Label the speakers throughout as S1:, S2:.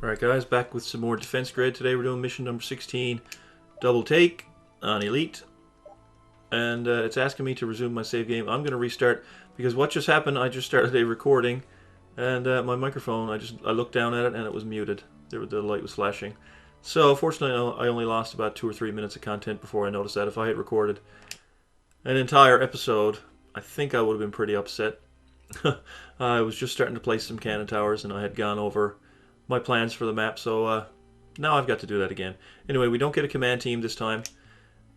S1: Alright guys, back with some more Defense Grid. Today we're doing mission number 16, Double Take on Elite. And it's asking me to resume my save game. I'm going to restart because what just happened, I just started a recording and my microphone, I looked down at it and it was muted. The light was flashing. So fortunately I only lost about 2 or 3 minutes of content before I noticed that. If I had recorded an entire episode, I think I would have been pretty upset. I was just starting to place some cannon towers and I had gone over my plans for the map, so now I've got to do that again. Anyway, we don't get a command team this time,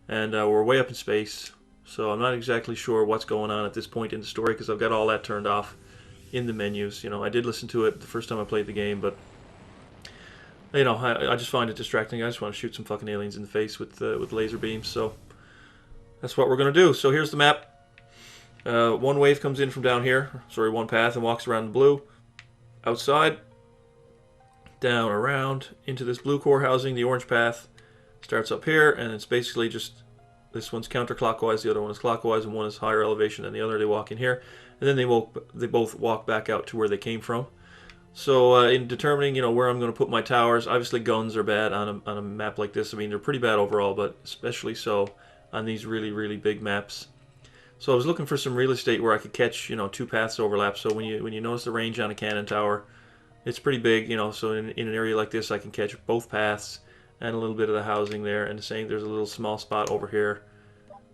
S1: and we're way up in space, so I'm not exactly sure what's going on at this point in the story because I've got all that turned off in the menus. You know, I did listen to it the first time I played the game, but you know, I just find it distracting. I just want to shoot some fucking aliens in the face with laser beams, so that's what we're gonna do. So here's the map. One wave comes in from down here, sorry, one path, and walks around the blue, outside, down, around, into this blue core housing. The orange path starts up here, and it's basically just, this one's counterclockwise, the other one is clockwise, and one is higher elevation than the other. They walk in here, and then they both walk back out to where they came from. So in determining, you know, where I'm going to put my towers, obviously guns are bad on a map like this. I mean, they're pretty bad overall, but especially so on these really, really big maps. So I was looking for some real estate where I could catch, you know, two paths overlap. So when you notice the range on a cannon tower, it's pretty big, you know, so in an area like this I can catch both paths and a little bit of the housing there. And the same, there's a little small spot over here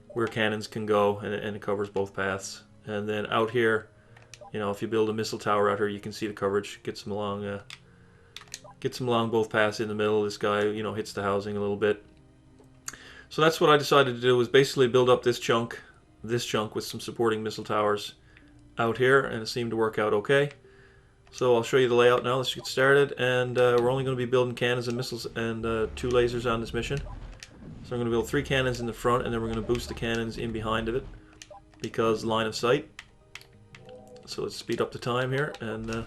S1: where cannons can go, and it covers both paths. And then out here, you know, if you build a missile tower out here, you can see the coverage gets them along both paths in the middle. This guy, you know, hits the housing a little bit. So that's what I decided to do, was basically build up this chunk with some supporting missile towers out here, and it seemed to work out okay. So I'll show you the layout now. Let's get started, and we're only going to be building cannons and missiles and 2 lasers on this mission. So I'm going to build 3 cannons in the front, and then we're going to boost the cannons in behind of it because line of sight. So let's speed up the time here and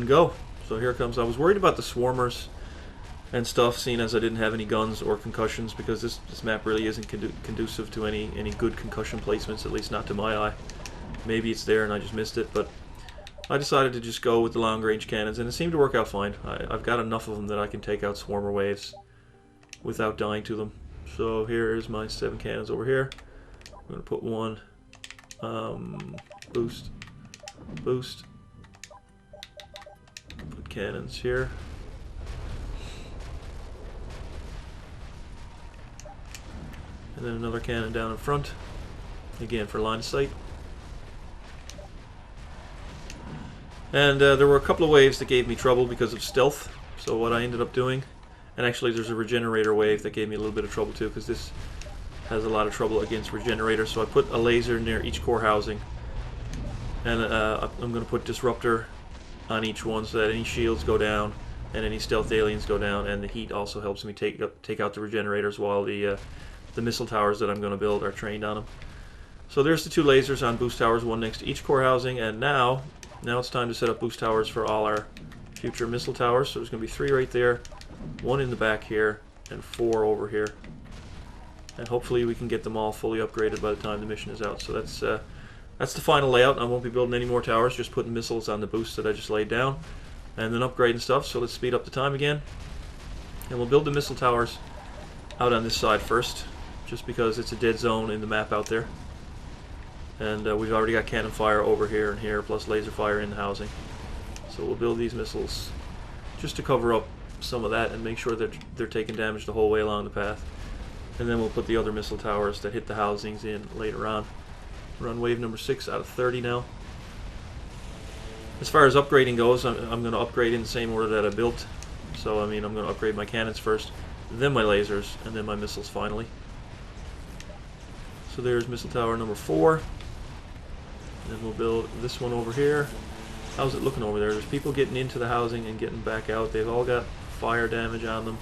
S1: go. So here it comes. I was worried about the swarmers and stuff, seeing as I didn't have any guns or concussions, because this map really isn't conducive to any good concussion placements, at least not to my eye. Maybe it's there and I just missed it, but I decided to just go with the long-range cannons, and it seemed to work out fine. I've got enough of them that I can take out swarmer waves without dying to them. So here's my 7 cannons over here. I'm going to put one boost, put cannons here. And then another cannon down in front, again for line of sight. And there were a couple of waves that gave me trouble because of stealth. So what I ended up doing, and actually there's a regenerator wave that gave me a little bit of trouble too, because this has a lot of trouble against regenerators. So I put a laser near each core housing, and I'm going to put disruptor on each one so that any shields go down and any stealth aliens go down, and the heat also helps me take out the regenerators while the missile towers that I'm going to build are trained on them. So there's the 2 lasers on boost towers, one next to each core housing, and now it's time to set up boost towers for all our future missile towers. So there's going to be 3 right there, 1 in the back here, and 4 over here. And hopefully we can get them all fully upgraded by the time the mission is out. So that's the final layout. I won't be building any more towers, just putting missiles on the boosts that I just laid down, and then upgrading stuff. So let's speed up the time again. And we'll build the missile towers out on this side first, just because it's a dead zone in the map out there. And we've already got cannon fire over here and here, plus laser fire in the housing. So we'll build these missiles just to cover up some of that and make sure that they're taking damage the whole way along the path. And then we'll put the other missile towers that hit the housings in later on. We're on wave number 6 out of 30 now. As far as upgrading goes, I'm going to upgrade in the same order that I built. So I mean, I'm going to upgrade my cannons first, then my lasers, and then my missiles finally. So there's missile tower number 4. And we'll build this one over here. How's it looking over there? There's people getting into the housing and getting back out. They've all got fire damage on them,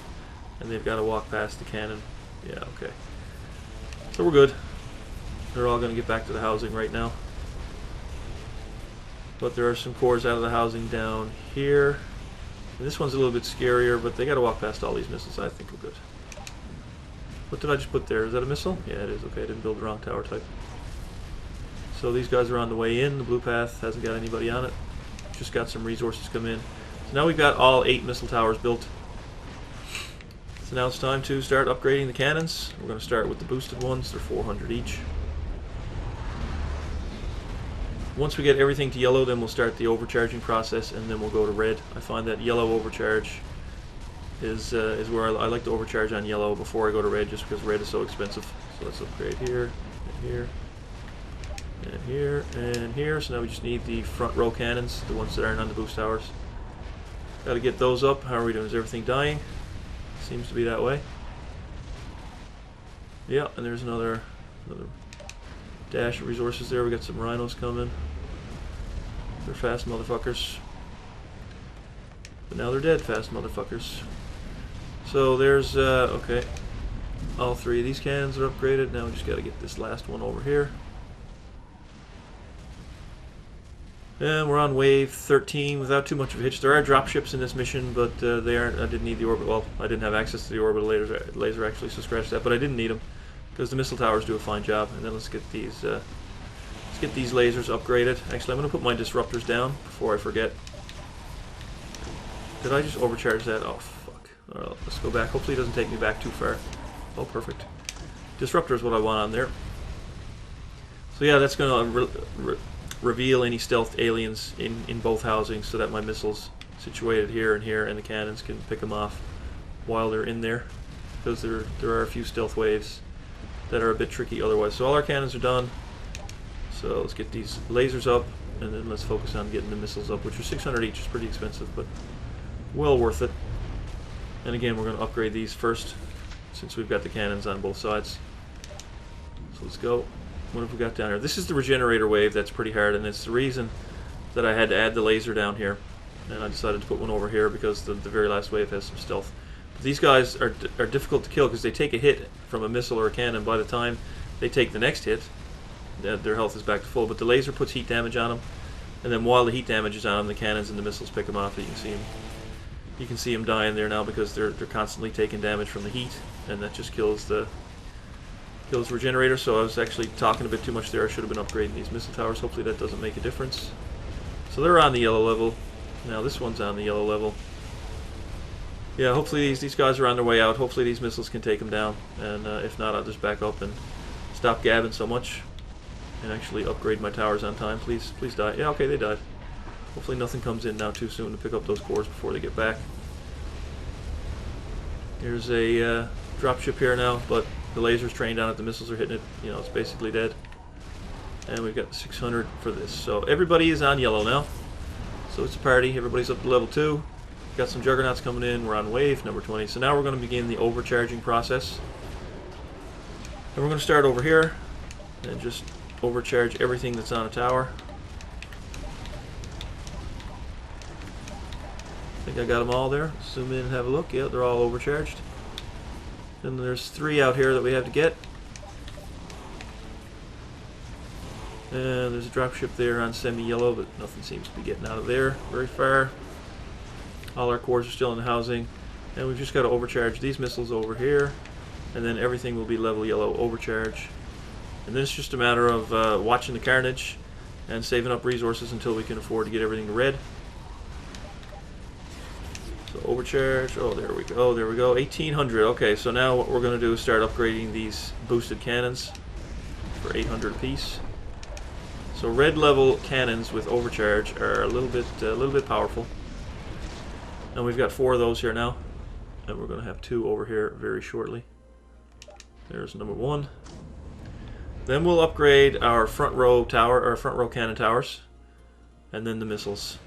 S1: and they've got to walk past the cannon. Yeah, okay. So we're good. They're all going to get back to the housing right now. But there are some cores out of the housing down here. And this one's a little bit scarier, but they got to walk past all these missiles. I think we're good. What did I just put there? Is that a missile? Yeah, it is. Okay, I didn't build the wrong tower type. So these guys are on the way in. The blue path hasn't got anybody on it. Just got some resources come in. So now we've got all 8 missile towers built. So now it's time to start upgrading the cannons. We're going to start with the boosted ones. They're 400 each. Once we get everything to yellow, then we'll start the overcharging process, and then we'll go to red. I find that yellow overcharge is where I like to overcharge on yellow before I go to red, just because red is so expensive. So let's upgrade here, and here, and here, and here. So now we just need the front row cannons, the ones that aren't on the boost towers. Got to get those up. How are we doing? Is everything dying? Seems to be that way. Yeah, and there's another dash of resources there. We got some rhinos coming. They're fast motherfuckers. But now they're dead, fast motherfuckers. So there's, okay. All 3 of these cannons are upgraded. Now we just got to get this last one over here. And we're on wave 13 without too much of a hitch. There are dropships in this mission, but they aren't. I didn't need the orbit. Well, I didn't have access to the orbital laser actually, so scratch that. But I didn't need them because the missile towers do a fine job. And then let's get these lasers upgraded. Actually, I'm going to put my disruptors down before I forget. Did I just overcharge that? Oh fuck! Alright, let's go back. Hopefully, it doesn't take me back too far. Oh, perfect. Disruptor is what I want on there. So yeah, that's going to reveal any stealth aliens in both housings, so that my missiles situated here and here and the cannons can pick them off while they're in there, because there are a few stealth waves that are a bit tricky otherwise. So all our cannons are done. So let's get these lasers up, and then let's focus on getting the missiles up, which are 600 each. Is pretty expensive, but well worth it. And again, we're going to upgrade these first, since we've got the cannons on both sides. So let's go. What have we got down here? This is the regenerator wave. That's pretty hard, and it's the reason that I had to add the laser down here. And I decided to put one over here because the very last wave has some stealth. But these guys are difficult to kill because they take a hit from a missile or a cannon. By the time they take the next hit, their health is back to full. But the laser puts heat damage on them, and then while the heat damage is on them, the cannons and the missiles pick them off. You can see them dying there now because they're constantly taking damage from the heat, and that just kills the regenerator. So I was actually talking a bit too much there. I should have been upgrading these missile towers. Hopefully that doesn't make a difference. So they're on the yellow level. Now this one's on the yellow level. Yeah, hopefully these guys are on their way out. Hopefully these missiles can take them down. And if not, I'll just back up and stop gabbing so much and actually upgrade my towers on time. Please die. Yeah, okay, they died. Hopefully nothing comes in now too soon to pick up those cores before they get back. There's a dropship here now, but the laser's trained on it, the missiles are hitting it, it's basically dead. And we've got 600 for this. So everybody is on yellow now. So it's a party, everybody's up to level 2. Got some juggernauts coming in, we're on wave number 20. So now we're going to begin the overcharging process. And we're going to start over here and just overcharge everything that's on a tower. I think I got them all there. Zoom in and have a look. Yeah, they're all overcharged. Then there's 3 out here that we have to get. And there's a dropship there on semi-yellow, but nothing seems to be getting out of there very far. All our cores are still in the housing. And we've just got to overcharge these missiles over here. And then everything will be level yellow overcharge. And then it's just a matter of watching the carnage and saving up resources until we can afford to get everything to red. So overcharge, oh there we go, 1800. Okay, so now what we're going to do is start upgrading these boosted cannons for 800 apiece. So red level cannons with overcharge are a little bit powerful. And we've got 4 of those here now, and we're going to have 2 over here very shortly. There's number 1. Then we'll upgrade our front row tower, or front row cannon towers, and then the missiles.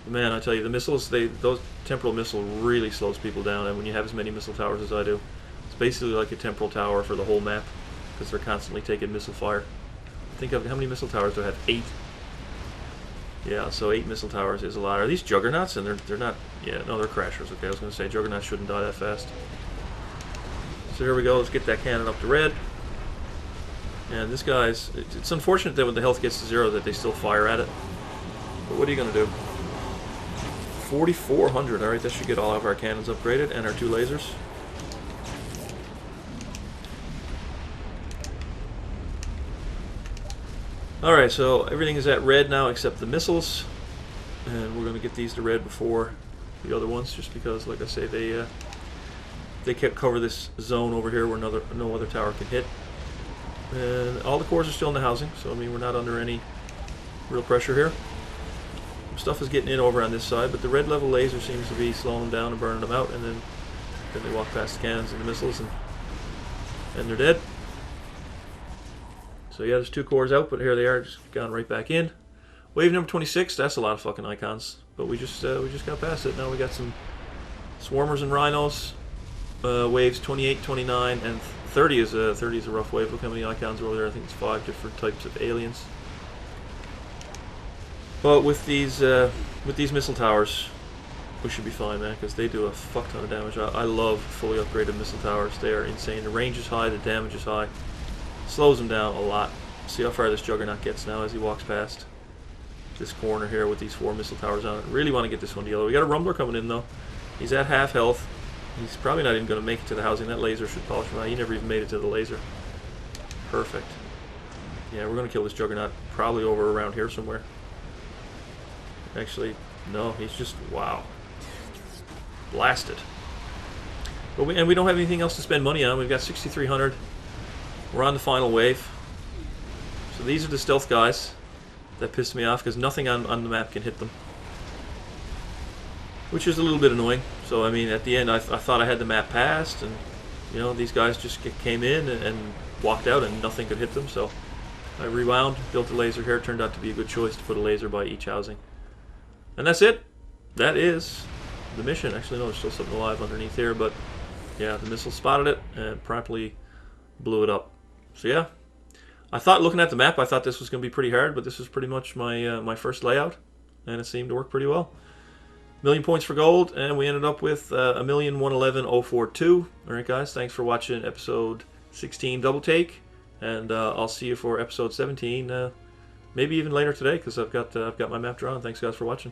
S1: Man, I tell you, the missiles, those temporal missile really slows people down, and when you have as many missile towers as I do, it's basically like a temporal tower for the whole map, because they're constantly taking missile fire. Think of how many missile towers do I have? 8. Yeah, so 8 missile towers is a lot. Are these juggernauts? And they're not. Yeah, no, they're crashers. Okay, I was going to say juggernauts shouldn't die that fast. So here we go. Let's get that cannon up to red. And this guy's. It's unfortunate that when the health gets to 0, that they still fire at it. But what are you going to do? 4,400. All right, that should get all of our cannons upgraded and our 2 lasers. Alright, so everything is at red now except the missiles. And we're going to get these to red before the other ones, just because, like I say, they can't cover this zone over here where no other tower can hit. And all the cores are still in the housing, so I mean we're not under any real pressure here. Stuff is getting in over on this side, but the red level laser seems to be slowing them down and burning them out, and then they walk past the cannons and the missiles, and they're dead. So yeah, there's 2 cores out, but here they are, just gone right back in. Wave number 26, that's a lot of fucking icons, but we just got past it. Now we got some swarmers and rhinos. Waves 28, 29, and 30 is a rough wave. Look how many icons are over there. I think it's 5 different types of aliens. But with these missile towers, we should be fine, man, because they do a fuck ton of damage. I love fully upgraded missile towers. They are insane. The range is high, the damage is high. Slows them down a lot. See how far this Juggernaut gets now as he walks past this corner here with these 4 missile towers on it. Really want to get this one to yellow. We got a Rumbler coming in though. He's at half health. He's probably not even going to make it to the housing. That laser should polish him out. He never even made it to the laser. Perfect. Yeah, we're going to kill this Juggernaut probably over around here somewhere. Actually, no, he's just, wow. Blasted. But we don't have anything else to spend money on. We've got 6,300. We're on the final wave. So these are the stealth guys that pissed me off because nothing on the map can hit them. Which is a little bit annoying. So, I mean, at the end, I thought I had the map passed, and, you know, these guys just came in and walked out, and nothing could hit them. So, I rewound, built a laser here. It turned out to be a good choice to put a laser by each housing. And that's it. That is the mission. Actually, no, there's still something alive underneath here, but, yeah, the missile spotted it and promptly blew it up. So, yeah. I thought, looking at the map, I thought this was going to be pretty hard, but this was pretty much my first layout, and it seemed to work pretty well. 1,000,000 points for gold, and we ended up with 1,111,042. Alright guys, thanks for watching episode 16 Double Take, and I'll see you for episode 17, maybe even later today, because I've got my map drawn. Thanks guys for watching.